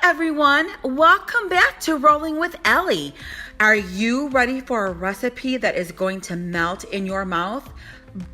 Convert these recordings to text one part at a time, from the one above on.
everyone, welcome back to Rolling with Ellie. Are you ready for a recipe that is going to melt in your mouth?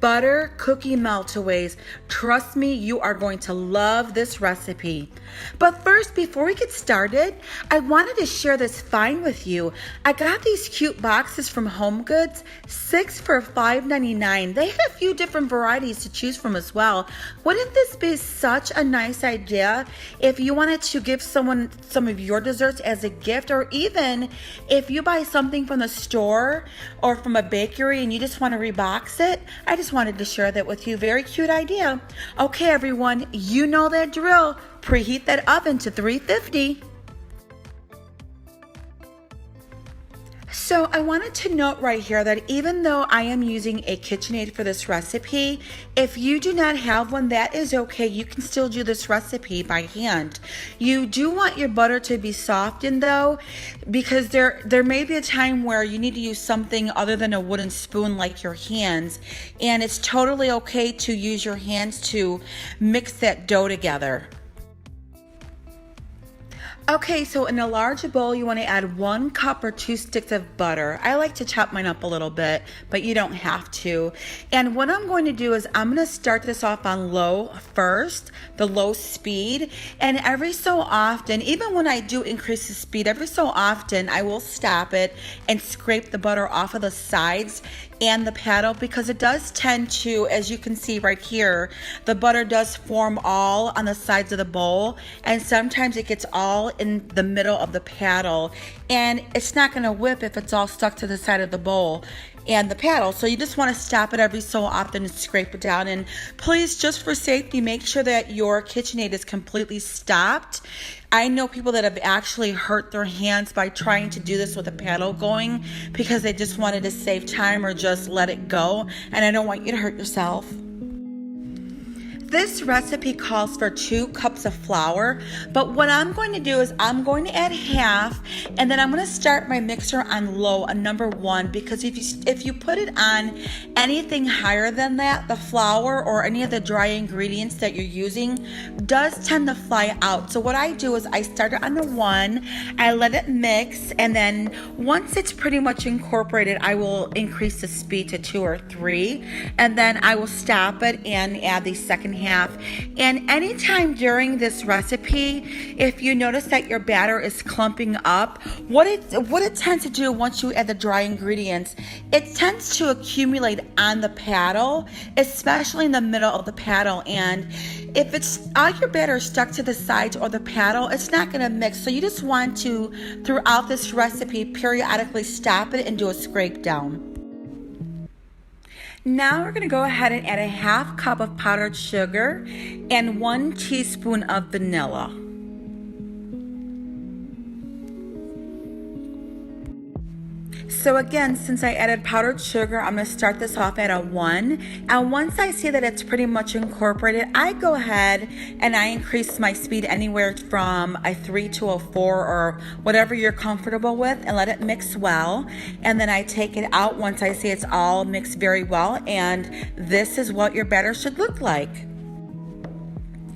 Butter Cookie Meltaways. Trust me, you are going to love this recipe. But first, before we get started, I wanted to share this find with you. I got these cute boxes from Home Goods, 6 for $5.99. They have a few different varieties to choose from as well. Wouldn't this be such a nice idea if you wanted to give someone some of your desserts as a gift, or even if you buy something from the store or from a bakery and you just want to rebox it? I just wanted to share that with you. Very cute idea. Okay, everyone, you know that drill. Preheat that oven to 350. So I wanted to note right here that even though I am using a KitchenAid for this recipe, if you do not have one, that is okay. You can still do this recipe by hand. You do want your butter to be softened though, because there may be a time where you need to use something other than a wooden spoon like your hands, and it's totally okay to use your hands to mix that dough together. Okay, so in a large bowl, you want to add 1 cup or 2 sticks of butter. I like to chop mine up a little bit, but you don't have to. And what I'm going to do is I'm going to start this off on low first, the low speed. And every so often, even when I do increase the speed, every so often I will stop it and scrape the butter off of the sides and the paddle, because it does tend to, as you can see right here, the butter does form all on the sides of the bowl, and sometimes it gets all in the middle of the paddle, and it's not going to whip if it's all stuck to the side of the bowl and the paddle. So you just want to stop it every so often and scrape it down. And please, just for safety, make sure that your KitchenAid is completely stopped. I know people that have actually hurt their hands by trying to do this with a paddle going, because they just wanted to save time or just let it go, and I don't want you to hurt yourself. This recipe calls for 2 cups of flour, but what I'm going to do is I'm going to add half, and then I'm going to start my mixer on low, on number 1, because if you put it on anything higher than that, the flour or any of the dry ingredients that you're using does tend to fly out. So what I do is I start it on the 1, I let it mix, and then once it's pretty much incorporated, I will increase the speed to 2 or 3, and then I will stop it and add the second half. And anytime during this recipe, if you notice that your batter is clumping up, what it tends to do once you add the dry ingredients, it tends to accumulate on the paddle, especially in the middle of the paddle. And if it's all your batter stuck to the sides or the paddle, it's not going to mix. So you just want to, throughout this recipe, periodically stop it and do a scrape down. Now we're going to go ahead and add a half cup of powdered sugar and 1 teaspoon of vanilla. So again, since I added powdered sugar, I'm going to start this off at a 1. And once I see that it's pretty much incorporated, I go ahead and I increase my speed anywhere from a 3 to a 4, or whatever you're comfortable with, and let it mix well. And then I take it out once I see it's all mixed very well, and this is what your batter should look like.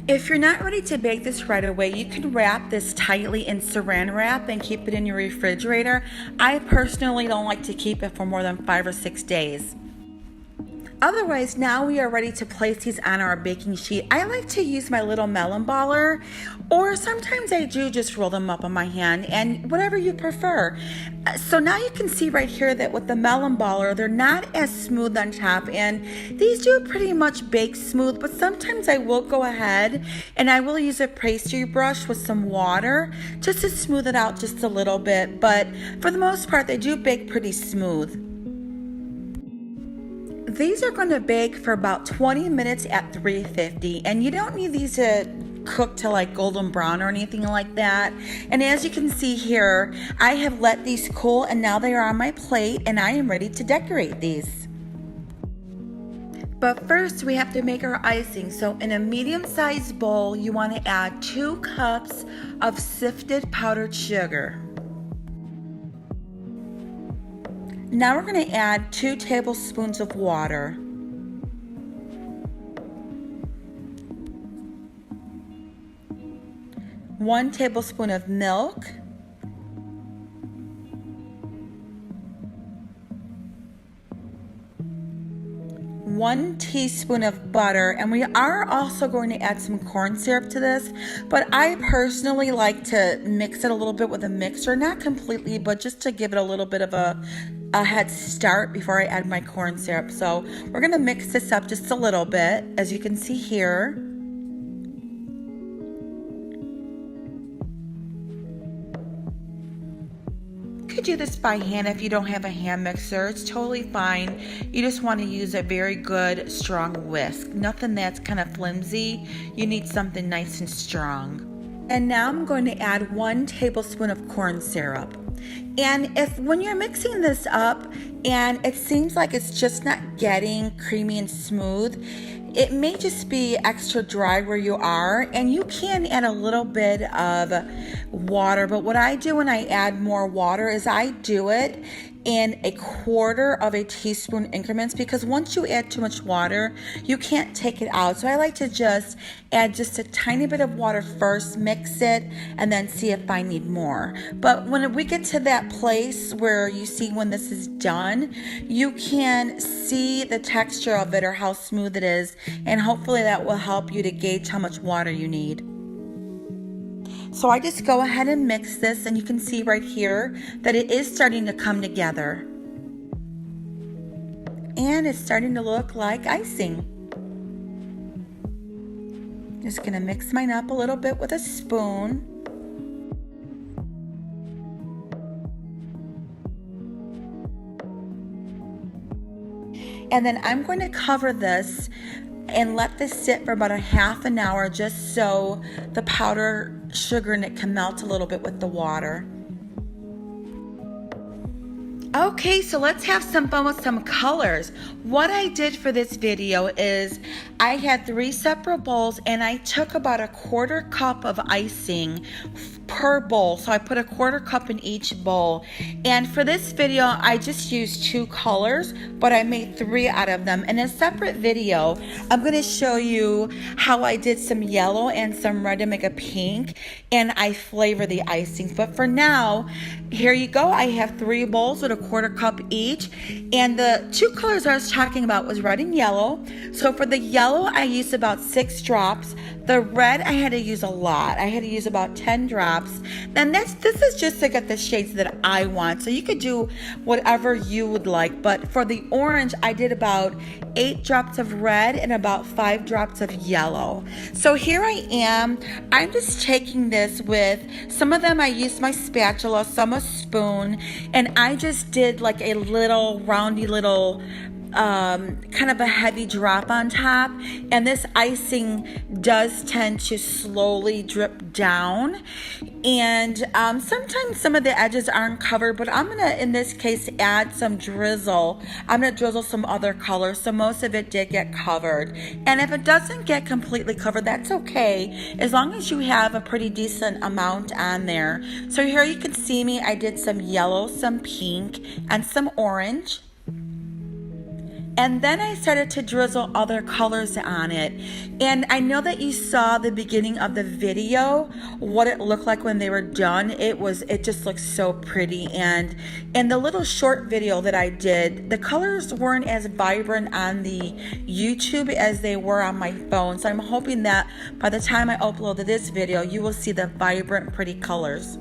If you're not ready to bake this right away, you can wrap this tightly in saran wrap and keep it in your refrigerator. I personally don't like to keep it for more than 5 or 6 days. Otherwise, now we are ready to place these on our baking sheet. I like to use my little melon baller, or sometimes I do just roll them up on my hand, and whatever you prefer. So now you can see right here that with the melon baller, they're not as smooth on top, and these do pretty much bake smooth, but sometimes I will go ahead and I will use a pastry brush with some water just to smooth it out just a little bit, but for the most part, they do bake pretty smooth. These are going to bake for about 20 minutes at 350, and you don't need these to cook to like golden brown or anything like that. And as you can see here, I have let these cool, and now they are on my plate, and I am ready to decorate these. But first we have to make our icing. So in a medium-sized bowl, you want to add 2 cups of sifted powdered sugar. Now we're going to add 2 tablespoons of water. 1 tablespoon of milk, 1 teaspoon of butter, and we are also going to add some corn syrup to this, but I personally like to mix it a little bit with a mixer, not completely, but just to give it a little bit of a head start before I add my corn syrup. So we're going to mix this up just a little bit, as you can see here. You could do this by hand if you don't have a hand mixer. It's totally fine. You just want to use a very good strong whisk. Nothing that's kind of flimsy. You need something nice and strong. And now I'm going to add 1 tablespoon of corn syrup. And when you're mixing this up and it seems like it's just not getting creamy and smooth, it may just be extra dry where you are, and you can add a little bit of water. But what I do when I add more water is I do it in 1/4 of a teaspoon increments, because once you add too much water, you can't take it out. So I like to just add just a tiny bit of water first, mix it, and then see if I need more. But when we get to that place where you see when this is done, you can see the texture of it or how smooth it is, and hopefully that will help you to gauge how much water you need. So I just go ahead and mix this, and you can see right here that it is starting to come together. And it's starting to look like icing. Just gonna mix mine up a little bit with a spoon. And then I'm going to cover this and let this sit for about a half an hour, just so the powder sugar in it can melt a little bit with the water. Okay, so let's have some fun with some colors. What I did for this video is I had 3 separate bowls, and I took about 1/4 cup of icing per bowl. So I put 1/4 cup in each bowl. And for this video, I just used 2 colors, but I made 3 out of them. In a separate video, I'm going to show you how I did some yellow and some red to make a pink, and I flavor the icing. But for now, here you go. I have 3 bowls with 1/4 cup each, and the 2 colors I was talking about was red and yellow. So for the yellow, I used about 6 drops. The red, I had to use a lot. I had to use about 10 drops. And this is just to get the shades that I want. So you could do whatever you would like. But for the orange, I did about 8 drops of red and about 5 drops of yellow. So here I am. I'm just taking this with, some of them I used my spatula, some a spoon, and I just did like a little roundy little kind of a heavy drop on top, and this icing does tend to slowly drip down, and sometimes some of the edges aren't covered, but I'm gonna in this case add some drizzle. I'm gonna drizzle some other colors, so most of it did get covered. And if it doesn't get completely covered, that's okay, as long as you have a pretty decent amount on there. So here you can see me, I did some yellow, some pink, and some orange. And then I started to drizzle other colors on it. And I know that you saw the beginning of the video, what it looked like when they were done. It just looks so pretty. And in the little short video that I did, the colors weren't as vibrant on the YouTube as they were on my phone. So I'm hoping that by the time I upload this video, you will see the vibrant, pretty colors.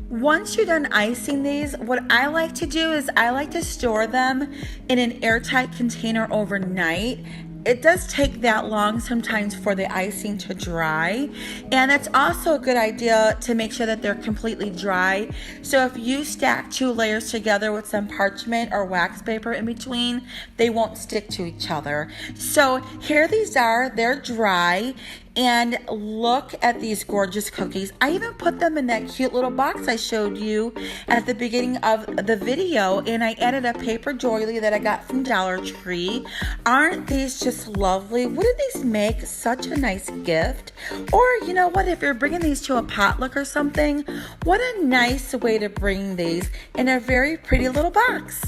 Once you're done icing these, what I like to do is I like to store them in an airtight container overnight. It does take that long sometimes for the icing to dry, and it's also a good idea to make sure that they're completely dry. So if you stack 2 layers together with some parchment or wax paper in between, they won't stick to each other. So here these are, they're dry. And look at these gorgeous cookies. I even put them in that cute little box I showed you at the beginning of the video, and I added a paper doily that I got from Dollar Tree. Aren't these just lovely? Wouldn't these make such a nice gift? Or you know what, if you're bringing these to a potluck or something, what a nice way to bring these in a very pretty little box.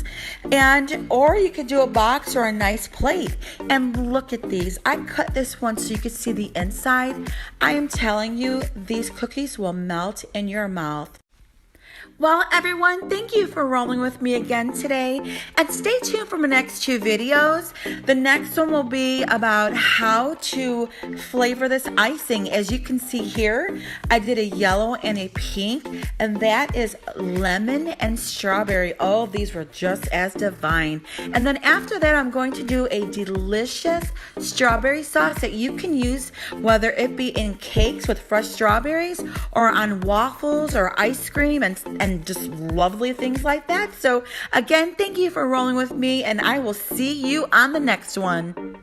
Or you could do a box or a nice plate. And look at these. I cut this one so you could see the inside. inside, I am telling you, these cookies will melt in your mouth. Well, everyone, thank you for rolling with me again today, and stay tuned for my next 2 videos. The next one will be about how to flavor this icing. As you can see here, I did a yellow and a pink, and that is lemon and strawberry. Oh, these were just as divine. And then after that, I'm going to do a delicious strawberry sauce that you can use whether it be in cakes with fresh strawberries or on waffles or ice cream and just lovely things like that. So again, thank you for rolling with me, and I will see you on the next one.